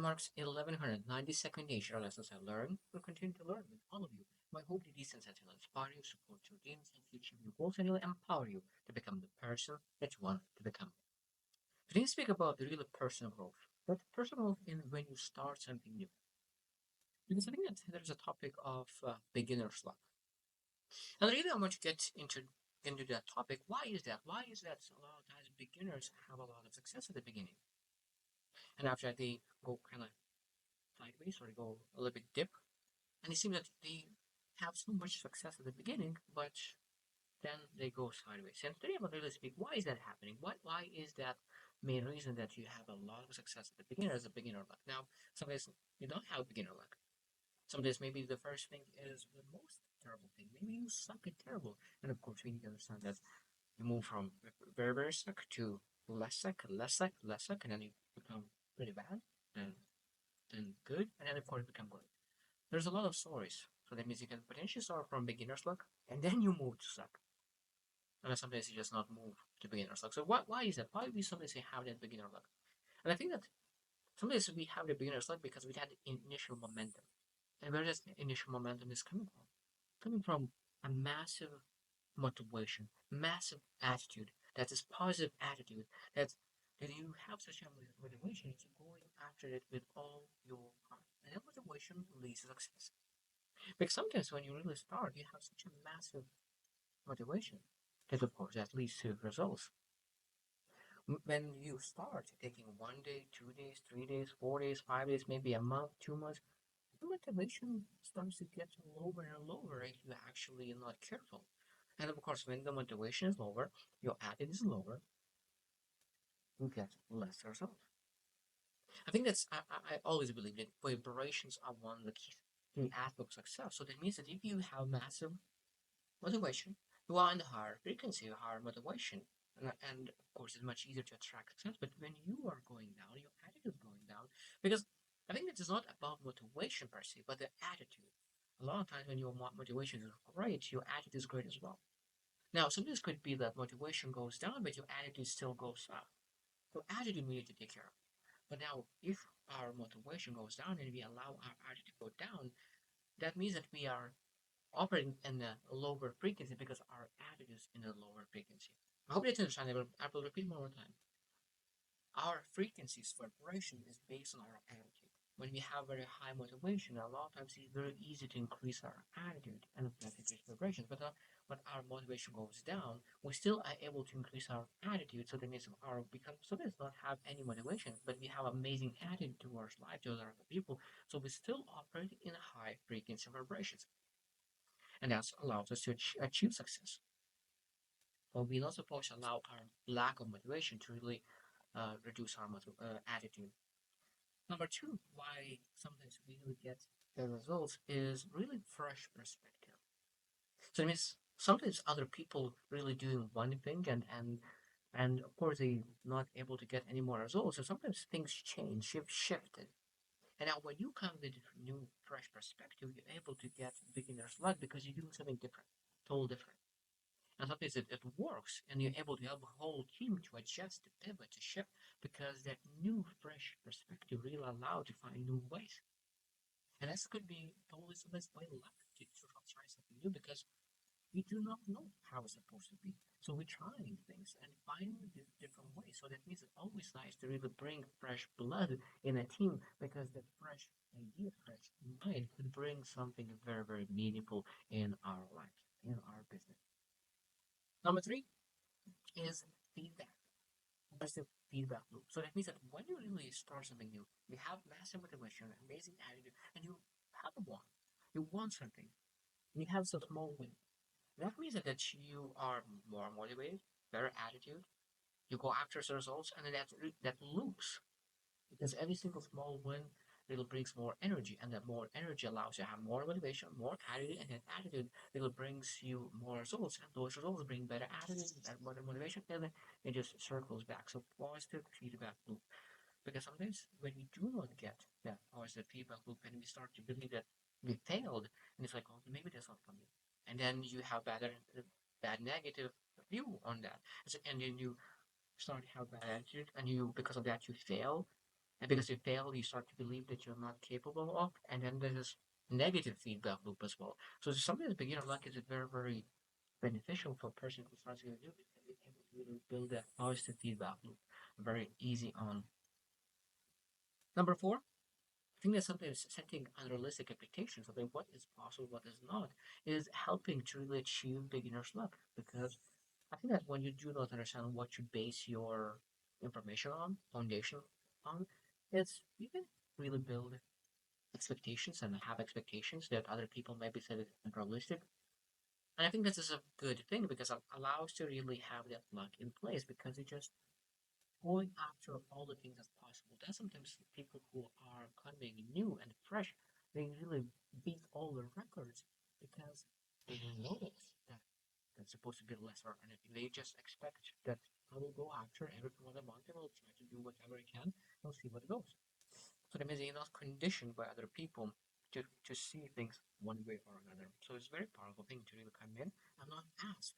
Mark's 1192nd day share lessons I learned will continue to learn with all of you. My hope that these insights will inspire you, support your dreams, and teach you your goals, and will empower you to become the person that you want to become. Today, we speak about the real personal growth. But personal growth in when you start something new. Because I think that there's a topic of beginner's luck. And really, I want to get into that topic. Why is that? Why is that a lot of times beginners have a lot of success at the beginning, and after that they go kind of sideways or they go a little bit dip. And it seems that they have so much success at the beginning, but then they go sideways. And today I'm going to really speak, why is that happening? Why is that main reason that you have a lot of success at the beginner as a beginner luck? Now, some days you don't have beginner luck. Some days maybe the first thing is the most terrible thing. Maybe you suck at terrible. And of course, we need to understand that you move from very, very suck to less suck, less suck, less suck, and then you become pretty bad, and then good, and then of course become good. There's a lot of stories. So that means you can potentially start from beginner's luck and then you move to suck. And sometimes you just not move to beginner's luck. So why is that? Why do we sometimes have that beginner luck? And I think that sometimes we have the beginner's luck because we had initial momentum. And where does initial momentum is coming from? Coming from a massive motivation, massive attitude. That is positive attitude. That that you have such a motivation that you're going after it with all your heart. And that motivation leads to success. Because sometimes when you really start, you have such a massive motivation that, of course, that leads to results. When you start taking 1 day, 2 days, 3 days, 4 days, 5 days, maybe a month, 2 months, the motivation starts to get lower and lower if you actually are not careful. And of course, when the motivation is lower, your attitude is lower, you get less results. I think I always believe that vibrations are one of the key aspects of success. So that means that if you have massive motivation, you are in the higher frequency, higher motivation. And of course, it's much easier to attract success. But when you are going down, your attitude is going down. Because I think it is not about motivation per se, but the attitude. A lot of times when your motivation is great, your attitude is great as well. Now, sometimes it could be that motivation goes down, but your attitude still goes up. So attitude we need to take care of. But now, if our motivation goes down and we allow our attitude to go down, that means that we are operating in a lower frequency because our attitude is in a lower frequency. I hope that's understandable. I will repeat one more time. Our frequency's vibration is based on our attitude. When we have very high motivation, a lot of times it's very easy to increase our attitude and that increase vibrations. But when our motivation goes down, we still are able to increase our attitude. So that means our become so does not have any motivation, but we have amazing attitude towards life, to other people. So we still operate in high frequency vibrations, and that allows us to achieve success. But we're not supposed to allow our lack of motivation to really reduce our attitude. Number two, why sometimes we really get the results is really fresh perspective. So it means sometimes other people really doing one thing and of course they not able to get any more results. So sometimes things change, shifted. And now when you come with new fresh perspective, you're able to get beginner's luck because you're doing something different, totally different. And sometimes it works, and you're able to help a whole team to adjust, to pivot, to shift, because that new, fresh perspective really allow to find new ways. And this could be totally sometimes by luck to try something new because we do not know how it's supposed to be. So we're trying things and finding different ways. So that means it's always nice to really bring fresh blood in a team because that fresh idea, fresh mind could bring something very, very meaningful in our lives, in our business. Number three is feedback. Positive feedback loop. So that means that when you really start something new, you have massive motivation, amazing attitude, and you have one. You want something. And you have some small win. That means that you are more motivated, better attitude. You go after the results, and then that loops because every single small win really brings more energy, and that more energy allows you to have more motivation, more attitude, and that attitude really brings you more results, and those results bring better attitude, better motivation, and then it just circles back. So positive feedback loop. Because sometimes when we do not get that positive feedback loop, and we start to believe that we failed, and it's like, oh, maybe that's not for me, and then you have better. bad negative view on that. And then you start to have bad attitude, and you because of that you fail, and because you fail, you start to believe that you're not capable of, and then there's this negative feedback loop as well. So something as beginner luck is very, very beneficial for a person who starts to do it, and be able to really build that positive feedback loop very easy on. Number four, I think that sometimes setting unrealistic expectations of what is possible, what is not, is helping to really achieve beginner's luck. Because I think that when you do not understand what you base your information on, foundation on, it's you can really build expectations and have expectations that other people maybe said is unrealistic. And I think this is a good thing because it allows to really have that luck in place because it just going after all the things that's possible. That's sometimes people who are coming new and fresh, they really beat all the records because they didn't notice that that's supposed to be lesser or anything. They just expect that I will go after everything what I want and I'll try to do whatever I can. I'll see what goes. So that means you're not conditioned by other people to see things one way or another. So it's a very powerful thing to really come in and not ask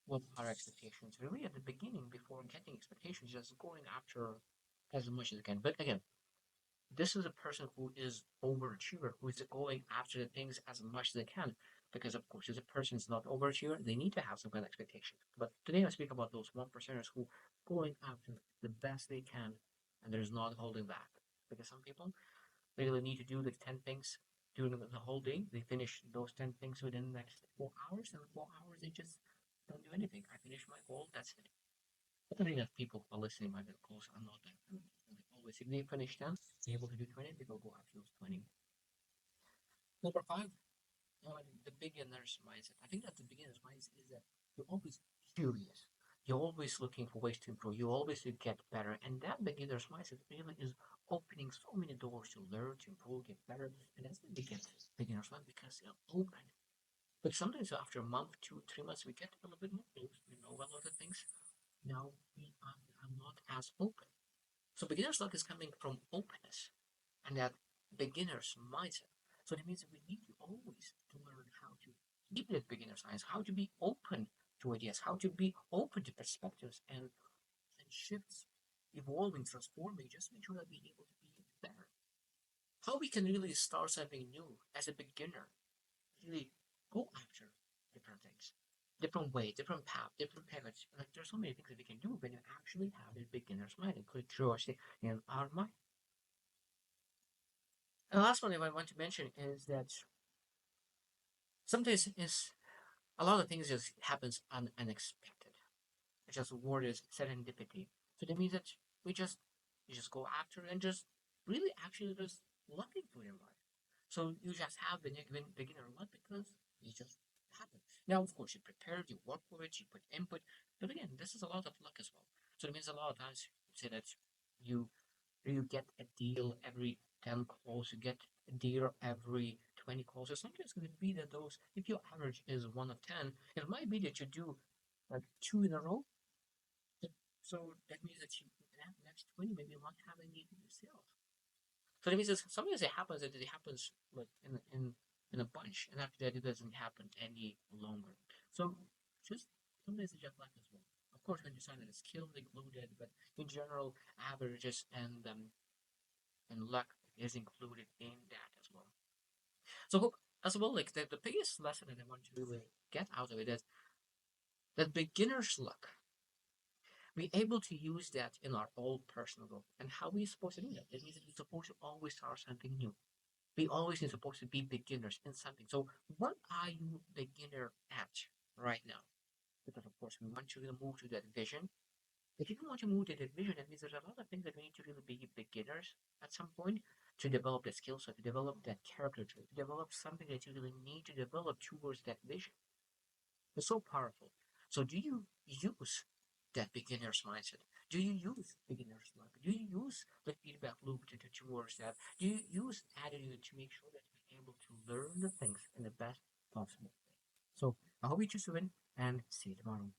what are expectations. Really at the beginning, before getting expectations, just going after as much as you can. But again, this is a person who is overachiever, who is going after the things as much as they can. Because of course, if a person is not overachiever, they need to have some kind of expectation. But today I speak about those one percenters who going after the best they can and there's not holding back. Because some people they really need to do the 10 things during the whole day. They finish those 10 things within the next 4 hours, and in 4 hours they just don't do anything. I finish my goal, that's it. But I think that people who are listening my goals are not that good. They always, if they finish 10, they're able to do 20, they will go after those 20. Number five, the beginner's mindset. I think that the beginner's mindset is that you're always curious. You're always looking for ways to improve. You always to get better. And that beginner's mindset really is opening so many doors to learn, to improve, get better. And that's the beginner's mindset because they're open. But sometimes after a month, 2, 3 months, we get a little bit more close. We know a lot of things. Now we are not as open. So beginner's luck is coming from openness and that beginner's mindset. So that means that we need to always to learn how to keep that beginner science, how to be open to ideas, how to be open to perspectives and shifts, evolving, transforming, just make sure that we're able to be better. How we can really start something new as a beginner, really go after different things, different way, different path, different pivots. Like there's so many things that we can do when you actually have a beginner's mind, including curiosity in our mind. And the last one that I want to mention is that sometimes is a lot of things just happens unexpected. It's just the word is serendipity. So that means that we just you just go after and just really actually just looking for your life. So you just have the beginner luck because it just happened. Now of course you prepared, you work for it, you put input, but again this is a lot of luck as well. So it means a lot of times you say that you you get a deal every 10 calls, you get a deal every 20 calls. It's not just going to be that those, if your average is 1 of 10, it might be that you do like 2 in a row. So that means that you, that next 20, maybe you might have any sales. So that means that sometimes it happens like in a bunch, and after that, it doesn't happen any longer. So just sometimes it's just luck as well. Of course, when you sign that it's skill included, but in general, averages and luck is included in that as well. So as well, like the biggest lesson that I want to really get out of it is that beginner's luck. We're able to use that in our own personal growth. And how are we supposed to do that? That means that we're supposed to always start something new. We always are supposed to be beginners in something. So what are you beginner at right now? Because of course we want to really move to that vision. If you don't want to move to that vision, that means there's a lot of things that we need to really be beginners at some point to develop the skill set, to develop that character trait, to develop something that you really need to develop towards that vision. It's so powerful. So do you use that beginner's mindset? Do you use beginner's luck? Do you use the feedback loop towards that? Do you use attitude to make sure that you're able to learn the things in the best possible way? So I hope you choose to win and see you tomorrow.